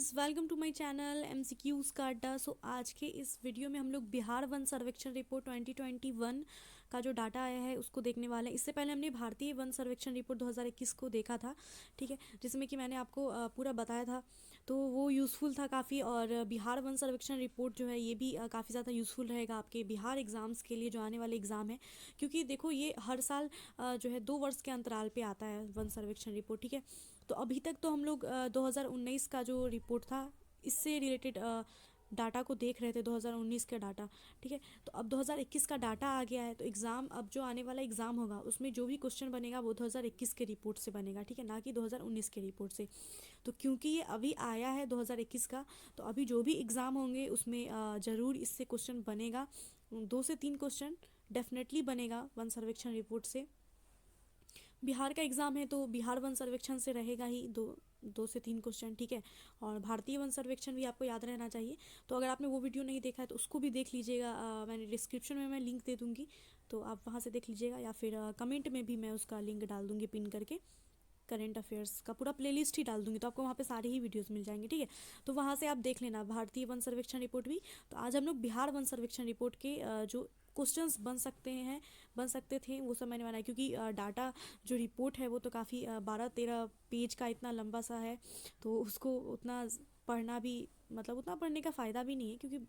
Guys, welcome to my channel MCQs का अड्डा। आज के इस वीडियो में हम लोग बिहार वन सर्वेक्षण रिपोर्ट 2021 का जो डाटा आया है उसको देखने वाले हैं। इससे पहले हमने भारतीय वन सर्वेक्षण रिपोर्ट 2021 को देखा था, ठीक है, जिसमें कि मैंने आपको पूरा बताया था, तो वो यूज़फुल था काफ़ी। और बिहार वन सर्वेक्षण रिपोर्ट जो है ये भी काफ़ी ज़्यादा यूज़फुल रहेगा आपके बिहार एग्ज़ाम्स के लिए, जो आने वाले एग्ज़ाम है। क्योंकि देखो, ये हर साल जो है 2 वर्ष के अंतराल पे आता है वन सर्वेक्षण रिपोर्ट, ठीक है। तो अभी तक तो हम लोग 2019 का जो रिपोर्ट था इससे रिलेटेड डाटा को देख रहे थे, 2019 का डाटा, ठीक है। तो अब 2021 का डाटा आ गया है, तो एग्ज़ाम, अब जो आने वाला एग्ज़ाम होगा उसमें जो भी क्वेश्चन बनेगा वो 2021 के रिपोर्ट से बनेगा, ठीक है, ना कि 2019 के रिपोर्ट से। तो क्योंकि ये अभी आया है 2021 का, तो अभी जो भी एग्ज़ाम होंगे उसमें ज़रूर इससे क्वेश्चन बनेगा। 2 से 3 क्वेश्चन डेफिनेटली बनेगा वन सर्वेक्षण रिपोर्ट से। बिहार का एग्ज़ाम है तो बिहार वन सर्वेक्षण से रहेगा ही 2 से 3 क्वेश्चन, ठीक है। और भारतीय वन सर्वेक्षण भी आपको याद रहना चाहिए। तो अगर आपने वो वीडियो नहीं देखा है तो उसको भी देख लीजिएगा, मैंने डिस्क्रिप्शन में मैं लिंक दे दूँगी, तो आप वहाँ से देख लीजिएगा, या फिर कमेंट में भी मैं उसका लिंक डाल दूँगी पिन करके। करंट अफेयर्स का पूरा प्लेलिस्ट ही डाल दूँगी, तो आपको वहाँ पे सारे ही वीडियोस मिल जाएंगे, ठीक है। तो वहाँ से आप देख लेना भारतीय वन सर्वेक्षण रिपोर्ट भी। तो आज हम लोग बिहार वन सर्वेक्षण रिपोर्ट के जो क्वेश्चंस बन सकते थे वो सब मैंने बनाया, क्योंकि डाटा जो रिपोर्ट है वो तो काफ़ी 12-13 पेज का इतना लंबा सा है, तो उसको उतना पढ़ना भी, मतलब उतना पढ़ने का फ़ायदा भी नहीं है, क्योंकि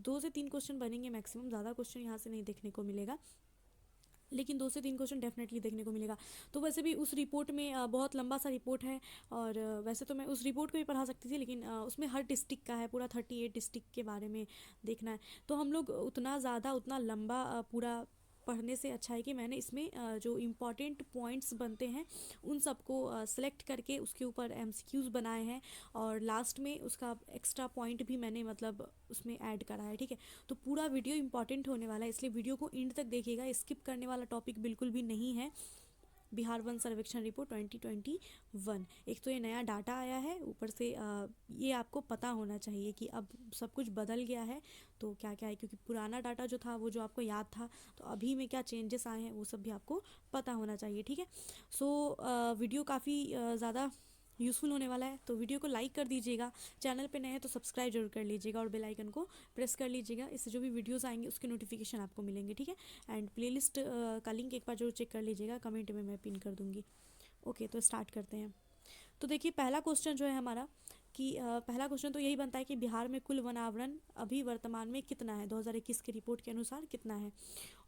2 से 3 क्वेश्चन बनेंगे मैक्सिमम, ज़्यादा क्वेश्चन यहाँ से नहीं देखने को मिलेगा, लेकिन 2 से 3 क्वेश्चन डेफिनेटली देखने को मिलेगा। तो वैसे भी उस रिपोर्ट में बहुत लंबा सा रिपोर्ट है, और वैसे तो मैं उस रिपोर्ट को भी पढ़ा सकती थी, लेकिन उसमें हर डिस्ट्रिक्ट का है, पूरा 38 डिस्ट्रिक्ट के बारे में देखना है। तो हम लोग उतना ज़्यादा उतना लंबा पूरा पढ़ने से अच्छा है कि मैंने इसमें जो इम्पॉर्टेंट पॉइंट्स बनते हैं उन सबको सेलेक्ट करके उसके ऊपर एमसीक्यूज़ बनाए हैं, और लास्ट में उसका एक्स्ट्रा पॉइंट भी मैंने मतलब उसमें ऐड करा है, ठीक है। तो पूरा वीडियो इंपॉर्टेंट होने वाला है, इसलिए वीडियो को एंड तक देखिएगा, स्किप करने वाला टॉपिक बिल्कुल भी नहीं है। बिहार वन सर्वेक्षण रिपोर्ट 2021, एक तो ये नया डाटा आया है, ऊपर से ये आपको पता होना चाहिए कि अब सब कुछ बदल गया है, तो क्या क्या है, क्योंकि पुराना डाटा जो था वो जो आपको याद था, तो अभी में क्या चेंजेस आए हैं वो सब भी आपको पता होना चाहिए, ठीक है। वीडियो काफ़ी ज़्यादा यूज़फुल होने वाला है, तो वीडियो को लाइक कर दीजिएगा, चैनल पे नए हैं तो सब्सक्राइब जरूर कर लीजिएगा, और बेल आइकन को प्रेस कर लीजिएगा, इससे जो भी वीडियोस आएंगे उसके नोटिफिकेशन आपको मिलेंगे, ठीक है। एंड प्लेलिस्ट का लिंक एक बार जरूर चेक कर लीजिएगा, कमेंट में मैं पिन कर दूँगी। ओके, तो स्टार्ट करते हैं। तो देखिए, पहला क्वेश्चन जो है हमारा कि पहला क्वेश्चन तो यही बनता है कि बिहार में कुल वन आवरण अभी वर्तमान में कितना है, 2021 की रिपोर्ट के अनुसार कितना है।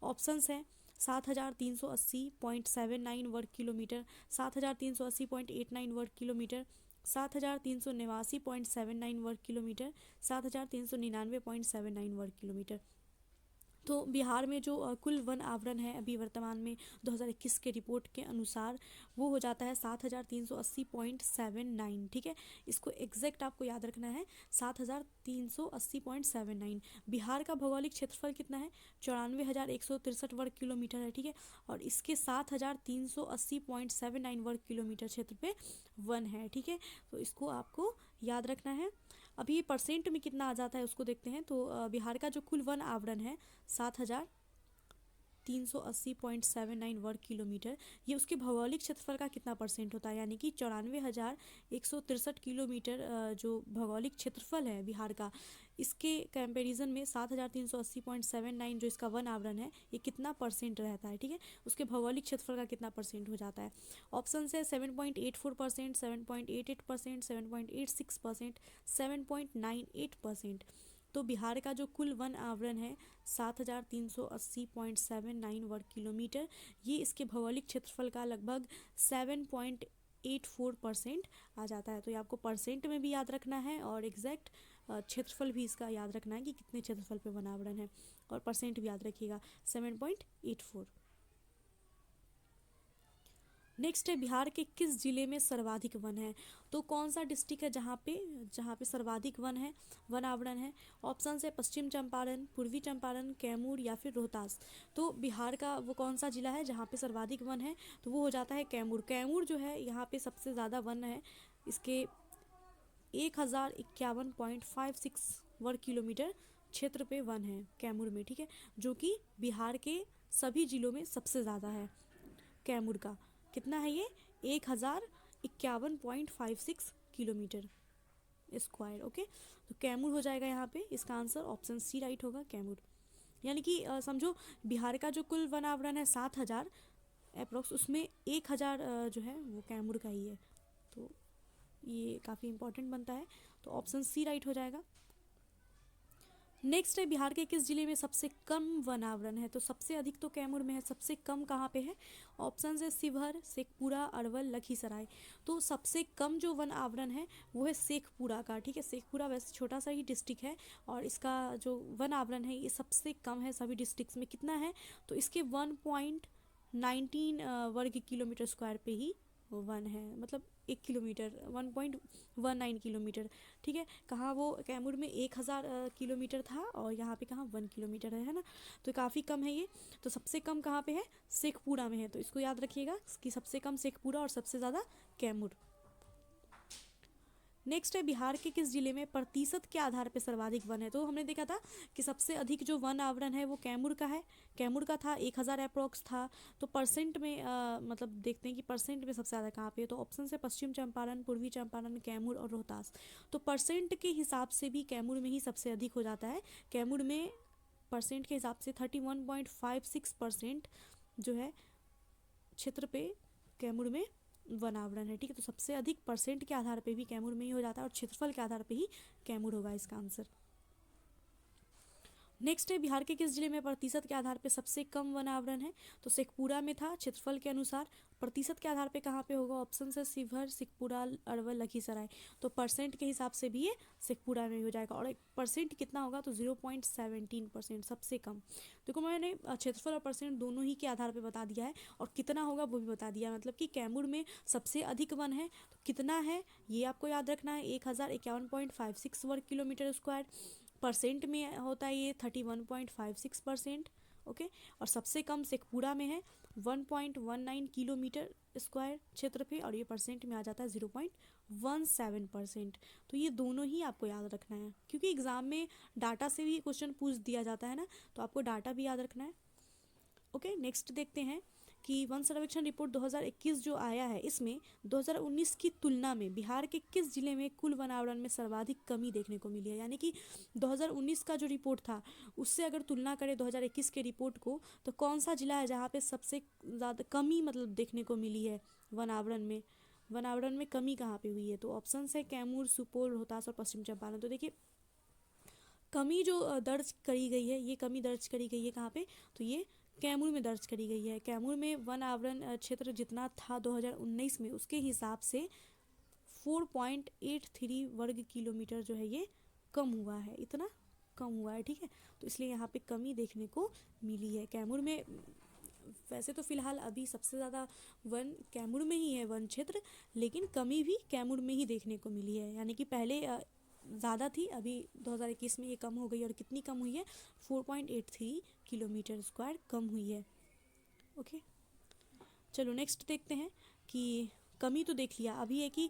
ऑप्शंस हैं 7,380.79 वर्ग किलोमीटर, 7,380.89 वर्ग किलोमीटर, 7,389.79 वर्ग किलोमीटर, 7,399.79 वर्ग किलोमीटर। तो बिहार में जो कुल वन आवरण है अभी वर्तमान में 2021 के रिपोर्ट के अनुसार वो हो जाता है 7,380.79, ठीक है। इसको एग्जैक्ट आपको याद रखना है, 7,380.79। बिहार का भौगोलिक क्षेत्रफल कितना है, 94,163 वर्ग किलोमीटर है, ठीक है। और इसके 7,380.79 वर्ग किलोमीटर क्षेत्र पे वन है, ठीक है। तो इसको आपको याद रखना है। अभी ये परसेंट में कितना आ जाता है उसको देखते हैं। तो बिहार का जो कुल वन आवरण है 7,380.79 वर्ग किलोमीटर, ये उसके भौगोलिक क्षेत्रफल का कितना परसेंट होता है, यानी कि 94,163 किलोमीटर जो भौगोलिक क्षेत्रफल है बिहार का, इसके कंपैरिजन में 7,380.79 जो इसका वन आवरण है ये कितना परसेंट रहता है, ठीक है, उसके भौगोलिक क्षेत्रफल का कितना परसेंट हो जाता है। ऑप्शन है 7.84%, 7.88%, 7.86%, 7.98%। तो बिहार का जो कुल वन आवरण है 7,380.79 वर्ग किलोमीटर, ये इसके भौगोलिक क्षेत्रफल का लगभग 7.84% आ जाता है। तो ये आपको परसेंट में भी याद रखना है, और एग्जैक्ट क्षेत्रफल भी इसका याद रखना है कि कितने क्षेत्रफल पे वन आवरण है, और परसेंट भी याद रखिएगा 7.84। नेक्स्ट है, बिहार के किस जिले में सर्वाधिक वन है। तो कौन सा डिस्ट्रिक्ट है जहाँ पे सर्वाधिक वन आवरण है। ऑप्शन है पश्चिम चंपारण, पूर्वी चंपारण, कैमूर या फिर रोहतास। तो बिहार का वो कौन सा जिला है जहाँ पे सर्वाधिक वन है, तो वो हो जाता है कैमूर। कैमूर जो है यहाँ पे सबसे ज़्यादा वन है, इसके 1,051.56 वर्ग किलोमीटर क्षेत्र पे वन है कैमूर में, ठीक है, जो कि बिहार के सभी जिलों में सबसे ज़्यादा है। कैमूर का कितना है ये, 1,051.56 किलोमीटर, स्क्वायर। ओके, तो कैमूर हो जाएगा यहाँ पे इसका आंसर, ऑप्शन सी राइट होगा कैमूर। यानी कि समझो बिहार का जो कुल वन आवरण है 7,000 अप्रोक्स, उसमें 1,000 जो है वो कैमूर का ही है। तो ये काफ़ी इंपॉर्टेंट बनता है, तो ऑप्शन सी राइट हो जाएगा। नेक्स्ट है बिहार के किस जिले में सबसे कम वन आवरण है? तो सबसे अधिक तो कैमूर में है, सबसे कम कहाँ पे है? ऑप्शन है शिवहर, शेखपुरा, अरवल, लखीसराय। तो सबसे कम जो वन आवरण है वो है शेखपुरा का। ठीक है, शेखपुरा वैसे छोटा सा ही डिस्ट्रिक्ट है और इसका जो वन आवरण है ये सबसे कम है सभी डिस्ट्रिक्ट्स में। कितना है? तो इसके 1.19 वर्ग किलोमीटर स्क्वायर पे ही वन है, मतलब 1 किलोमीटर 1.19 किलोमीटर। ठीक है, कहाँ वो कैमूर में 1,000 किलोमीटर था और यहाँ पे कहाँ 1 किलोमीटर है ना, तो काफ़ी कम है ये। तो सबसे कम कहाँ पे है? शेखपुरा में है, तो इसको याद रखिएगा कि सबसे कम शेखपुरा और सबसे ज़्यादा कैमूर। नेक्स्ट है बिहार के किस जिले में प्रतिशत के आधार पर सर्वाधिक वन है? तो हमने देखा था कि सबसे अधिक जो वन आवरण है वो कैमूर का है, कैमूर का था 1,000 अप्रॉक्स था। तो परसेंट में मतलब देखते हैं कि परसेंट में सबसे ज़्यादा कहाँ पे है। तो ऑप्शन से पश्चिम चंपारण, पूर्वी चंपारण, कैमूर और रोहतास। तो परसेंट के हिसाब से भी कैमूर में ही सबसे अधिक हो जाता है। कैमूर में परसेंट के हिसाब से 31.56% जो है क्षेत्र पे कैमूर में वन आवरण है। ठीक है, तो सबसे अधिक परसेंट के आधार पे भी कैमूर में ही हो जाता है और क्षेत्रफल के आधार पे ही कैमूर होगा इसका आंसर। नेक्स्ट है बिहार के किस जिले में प्रतिशत के आधार पे सबसे कम वन आवरण है? तो शेखपुरा में था क्षेत्रफल के अनुसार। प्रतिशत के आधार पे कहाँ पे होगा? ऑप्शन से शिवहर, शेखपुरा, अरवल, लखीसराय। तो परसेंट के हिसाब से भी ये शेखपुरा में हो जाएगा। और एक परसेंट कितना होगा? तो 0.17% सबसे कम। देखो मैंने क्षेत्रफल और परसेंट दोनों ही के आधार पर बता दिया है और कितना होगा वो भी बता दिया है। मतलब कि कैमूर में सबसे अधिक वन है, तो कितना है ये आपको याद रखना है, 1,051.56 वर्ग किलोमीटर स्क्वायर। परसेंट में होता है ये 31.56%। ओके, और सबसे कम शेखपुरा में है 1.19 किलोमीटर स्क्वायर क्षेत्र पे और ये परसेंट में आ जाता है 0.17%। तो ये दोनों ही आपको याद रखना है क्योंकि एग्जाम में डाटा से भी क्वेश्चन पूछ दिया जाता है ना, तो आपको डाटा भी याद रखना है। ओके, नेक्स्ट देखते हैं कि वन सर्वेक्षण रिपोर्ट 2021 जो आया है इसमें 2019 की तुलना में बिहार के किस जिले में कुल वन आवरण में सर्वाधिक कमी देखने को मिली है? यानी कि 2019 का जो रिपोर्ट था उससे अगर तुलना करें 2021 के रिपोर्ट को, तो कौन सा जिला है जहाँ पे सबसे ज़्यादा कमी मतलब देखने को मिली है वन आवरण में? वन आवरण में कमी कहाँ पे हुई है? तो ऑप्शन है कैमूर, सुपौल, रोहतास और पश्चिम चंपारण। तो देखिए कमी जो दर्ज करी गई है, ये कमी दर्ज करी गई है कहाँ पे? तो ये कैमूर में दर्ज करी गई है। कैमूर में वन आवरण क्षेत्र जितना था 2019 में उसके हिसाब से 4.83 वर्ग किलोमीटर जो है ये कम हुआ है, इतना कम हुआ है। ठीक है, तो इसलिए यहाँ पे कमी देखने को मिली है कैमूर में। वैसे तो फिलहाल अभी सबसे ज़्यादा वन कैमूर में ही है वन क्षेत्र, लेकिन कमी भी कैमूर में ही देखने को मिली है। यानी कि पहले ज़्यादा थी, अभी 2021 में ये कम हो गई। और कितनी कम हुई है? 4.83 किलोमीटर स्क्वायर कम हुई है। ओके, चलो नेक्स्ट देखते हैं कि कमी तो देख लिया, अभी है कि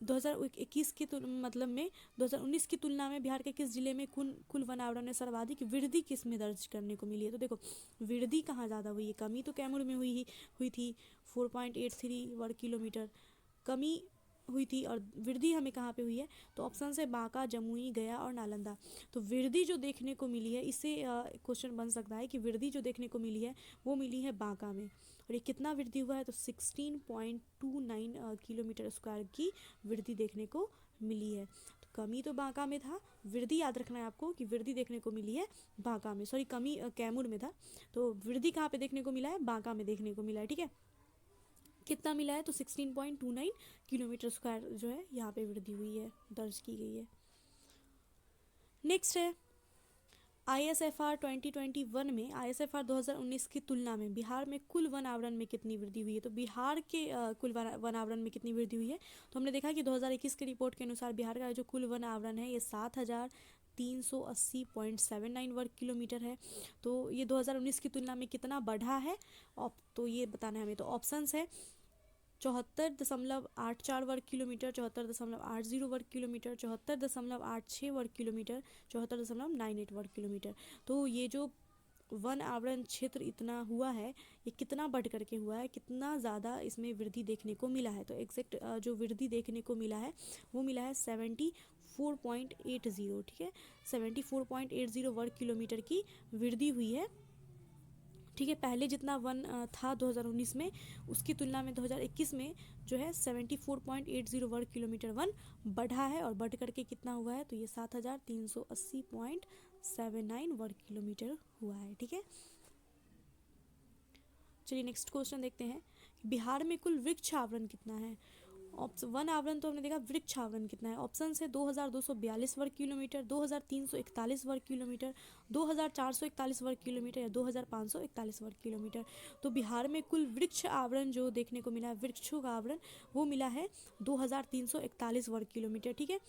2021 के मतलब में 2019 की तुलना में बिहार के किस जिले में कुल वन आवरण में सर्वाधिक वृद्धि किस में दर्ज करने को मिली है? तो देखो वृद्धि कहाँ ज़्यादा हुई है? कमी तो कैमूर में हुई थी 4.83 वर्ग किलोमीटर कमी हुई थी, और वृद्धि हमें कहाँ पे हुई है? तो ऑप्शन से बांका, जमुई, गया और नालंदा। तो वृद्धि जो देखने को मिली है, इससे क्वेश्चन बन सकता है कि वृद्धि जो देखने को मिली है वो मिली है बांका में। और ये कितना वृद्धि हुआ है? तो 16.29 किलोमीटर स्क्वायर की वृद्धि देखने को मिली है। तो कमी तो बांका में था, वृद्धि याद रखना है आपको कि वृद्धि देखने को मिली है बांका में, सॉरी कमी कैमूर में था, तो वृद्धि कहाँ पे देखने को मिला है? बांका में देखने को मिला है। ठीक है, कितना मिला है? तो 16.29 किलोमीटर स्क्वायर जो है यहाँ पे वृद्धि हुई है, दर्ज की गई है। नेक्स्ट है ISFR 2021 में ISFR 2019 की तुलना में बिहार में कुल वन आवरण में कितनी वृद्धि हुई है? तो बिहार के कुल वन आवरण में कितनी वृद्धि हुई है? तो हमने देखा कि 2021 के रिपोर्ट के अनुसार बिहार का जो कुल वन आवरण है ये 7,380.79 वर्ग किलोमीटर है। तो ये 2019 की तुलना में कितना बढ़ा है? तो ये बताना है हमें। तो ऑप्शंस है 74.84 वर्ग किलोमीटर, 74.80 वर्ग किलोमीटर, 74.86 वर्ग किलोमीटर, 74.98 वर्ग किलोमीटर। तो ये जो वन आवरण क्षेत्र इतना हुआ है, ये कितना बढ़ करके हुआ है, कितना ज़्यादा इसमें वृद्धि देखने को मिला है। तो एग्जैक्ट जो वृद्धि देखने को मिला है वो मिला है 74.80, ठीक है, 74.80 वर्ग किलोमीटर की वृद्धि हुई है, ठीक है। पहले जितना वन था 2019 में, उसकी तुलना में 2021 में जो है 74.80 वर्ग किलोमीटर वन बढ़ा है, और बढ़ करके कितना हुआ है, तो ये 7380.79 वर्ग किलोमीटर हुआ है, ठीक है। चलिए नेक्स्ट क्वेश्चन देखते हैं। बिहार में कुल वृक्ष आवरण कितना है। ऑप्शन वन आवरण तो हमने देखा, वृक्ष आवरण कितना है। ऑप्शन है 2242 वर्ग किलोमीटर, 2341 वर्ग किलोमीटर, 2441 वर्ग किलोमीटर या 2541 वर्ग किलोमीटर। तो बिहार में कुल वृक्ष आवरण जो देखने को मिला है, वृक्षों का आवरण, वो मिला है 2341 वर्ग किलोमीटर, ठीक है,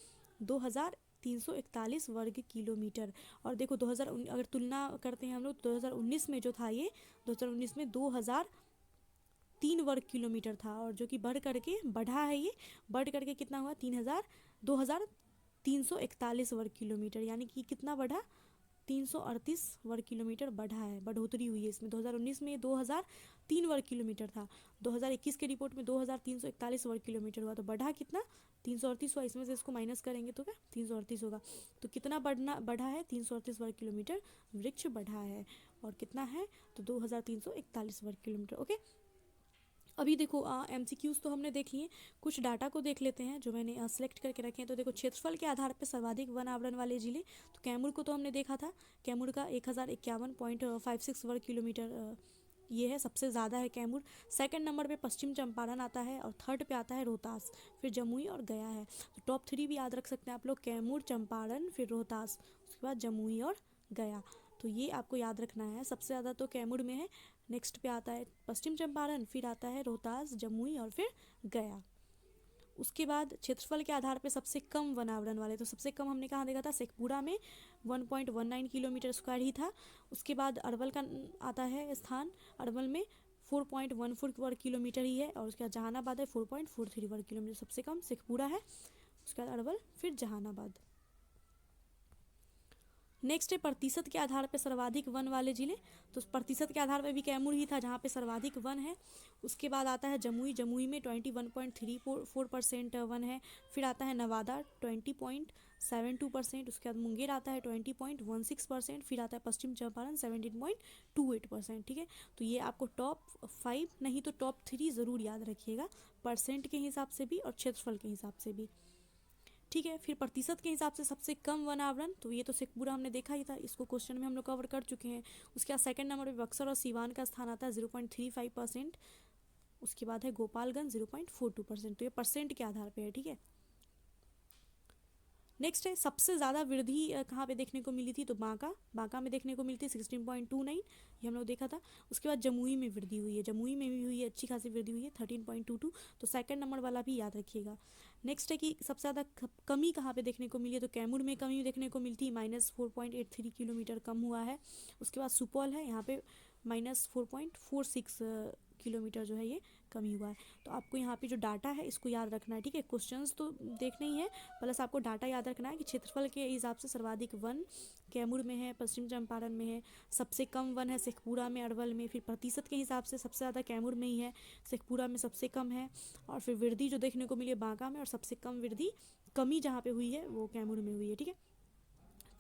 2341 वर्ग किलोमीटर। और देखो 2000 अगर तुलना करते हैं हम लोग, 2019 में जो था ये, 2019 में 2003 वर्ग किलोमीटर था, और जो कि बढ़ करके बढ़ा है, ये बढ़ करके कितना हुआ, 2341 वर्ग किलोमीटर, यानी कि कितना बढ़ा, 338 वर्ग किलोमीटर बढ़ा है, बढ़ोतरी हुई है इसमें। 2019 में 2003 वर्ग किलोमीटर था, 2021 के रिपोर्ट में 2341 वर्ग किलोमीटर हुआ, तो बढ़ा कितना, 338 हुआ। इसमें से इसको माइनस करेंगे तो क्या 338 होगा। तो कितना बढ़ा है, 338 वर्ग किलोमीटर वृक्ष बढ़ा है, और कितना है, तो 2341 वर्ग किलोमीटर। ओके, अभी देखो MCQs तो हमने देख लिए, कुछ डाटा को देख लेते हैं जो मैंने सेलेक्ट करके रखे हैं। तो देखो क्षेत्रफल के आधार पर सर्वाधिक वन आवरण वाले जिले, तो कैमूर को तो हमने देखा था, कैमूर का 1051.56 वर्ग किलोमीटर ये है, सबसे ज़्यादा है कैमूर। सेकंड नंबर पे पश्चिम चंपारण आता है, और थर्ड पे आता है रोहतास, फिर जमुई और गया है। तो टॉप 3 भी याद रख सकते हैं आप लोग, कैमूर, चंपारण, फिर रोहतास, उसके बाद जमुई और गया। तो ये आपको याद रखना है। सबसे ज़्यादा तो कैमूर में है, नेक्स्ट पे आता है पश्चिम चंपारण, फिर आता है रोहतास, जमुई और फिर गया। उसके बाद क्षेत्रफल के आधार पे सबसे कम वन आवरण वाले, तो सबसे कम हमने कहाँ देखा था, शेखपुरा में 1.19 किलोमीटर स्क्वायर ही था। उसके बाद अरवल का आता है स्थान, अरवल में 4.14 वर्ग किलोमीटर ही है, और उसके बाद जहानाबाद है 4.43 वर्ग किलोमीटर। सबसे कम शेखपुरा है, उसके बाद अरवल, फिर जहानाबाद। नेक्स्ट है प्रतिशत के आधार पर सर्वाधिक वन वाले जिले, तो प्रतिशत के आधार पर भी कैमूर ही था जहाँ पे सर्वाधिक वन है। उसके बाद आता है जमुई, जमुई में 21.34% वन है। फिर आता है नवादा 20.72%, उसके बाद मुंगेर आता है 20.16%, फिर आता है पश्चिम चंपारण 17.28%, ठीक है। तो ये आपको टॉप 5 नहीं तो टॉप 3 ज़रूर याद रखिएगा, परसेंट के हिसाब से भी और क्षेत्रफल के हिसाब से भी, ठीक है। फिर प्रतिशत के हिसाब से सबसे कम वन आवरण, तो ये तो शेखपुरा हमने देखा ही था, इसको क्वेश्चन में हम लोग कवर कर चुके हैं। उसके बाद सेकंड नंबर पे बक्सर और सीवान का स्थान आता है 0.35%, उसके बाद है गोपालगंज 0.42%। तो ये परसेंट के आधार पे है, ठीक है। नेक्स्ट है सबसे ज़्यादा वृद्धि कहाँ पे देखने को मिली थी, तो बांका में देखने को मिली थी 16.29, ये हम लोग देखा था। उसके बाद जमुई में वृद्धि हुई है, जमुई में भी हुई है, अच्छी खासी वृद्धि हुई है 13.22, तो सेकंड नंबर वाला भी याद रखिएगा। नेक्स्ट है कि सबसे ज़्यादा कमी कहाँ पे देखने को मिली है, तो कैमूर में कमी देखने को मिलती है, -4.83 किलोमीटर कम हुआ है। उसके बाद सुपौल है, यहाँ पे -4.46 किलोमीटर जो है ये कमी हुआ है। तो आपको यहाँ पे जो डाटा है इसको याद रखना है, ठीक है। क्वेश्चंस तो देखने ही है, प्लस आपको डाटा याद रखना है कि क्षेत्रफल के हिसाब से सर्वाधिक वन कैमूर में है, पश्चिम चंपारण में है, सबसे कम वन है शेखपुरा में, अरवल में। फिर प्रतिशत के हिसाब से सबसे ज़्यादा कैमूर में ही है, शेखपुरा में सबसे कम है, और फिर वृद्धि जो देखने को मिली है बांका में, और सबसे कम वृद्धि कमी जहाँ पे हुई है वो कैमूर में हुई है, ठीक है।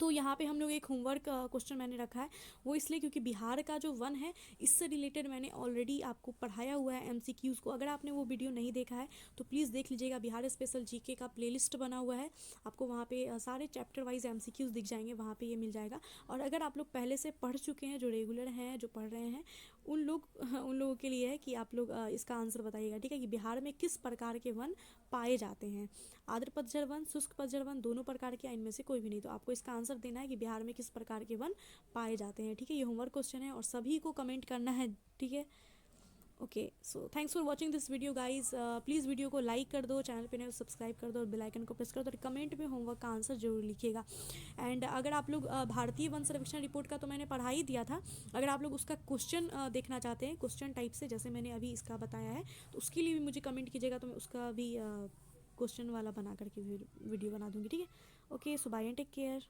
तो यहाँ पे हम लोग एक होमवर्क क्वेश्चन मैंने रखा है, वो इसलिए क्योंकि बिहार का जो वन है इससे रिलेटेड मैंने ऑलरेडी आपको पढ़ाया हुआ है MCQs को। अगर आपने वो वीडियो नहीं देखा है तो प्लीज़ देख लीजिएगा, बिहार स्पेशल जीके का प्लेलिस्ट बना हुआ है, आपको वहाँ पे सारे चैप्टर वाइज MCQs दिख जाएंगे, वहाँ पे ये मिल जाएगा। और अगर आप लोग पहले से पढ़ चुके हैं, जो रेगुलर हैं, जो पढ़ रहे हैं, उन लोगों के लिए है कि आप लोग इसका आंसर बताइएगा, ठीक है, कि बिहार में किस प्रकार के वन पाए जाते हैं, आर्द्र पतझड़ वन, शुष्क पतझड़ वन, दोनों प्रकार के, इनमें से कोई भी नहीं। तो आपको इसका आंसर देना है कि बिहार में किस प्रकार के वन पाए जाते हैं, ठीक है। ये होमवर्क क्वेश्चन है और सभी को कमेंट करना है, ठीक है। Okay, so thanks for watching this video guys. Please video को लाइक कर दो, चैनल पे नए सब्सक्राइब कर दो, और बेल आइकन को प्रेस कर दो, और कमेंट में होमवर्क का आंसर जरूर लिखिएगा। एंड अगर आप लोग भारतीय वन सर्वेक्षण रिपोर्ट का तो मैंने पढ़ा ही दिया था, अगर आप लोग उसका क्वेश्चन देखना चाहते हैं, क्वेश्चन टाइप से, जैसे मैंने अभी इसका बताया है, तो उसके लिए भी मुझे कमेंट कीजिएगा, तो मैं उसका भी क्वेश्चन वाला बना करके वीडियो बना दूँगी, ठीक है। Okay, so bye and take care.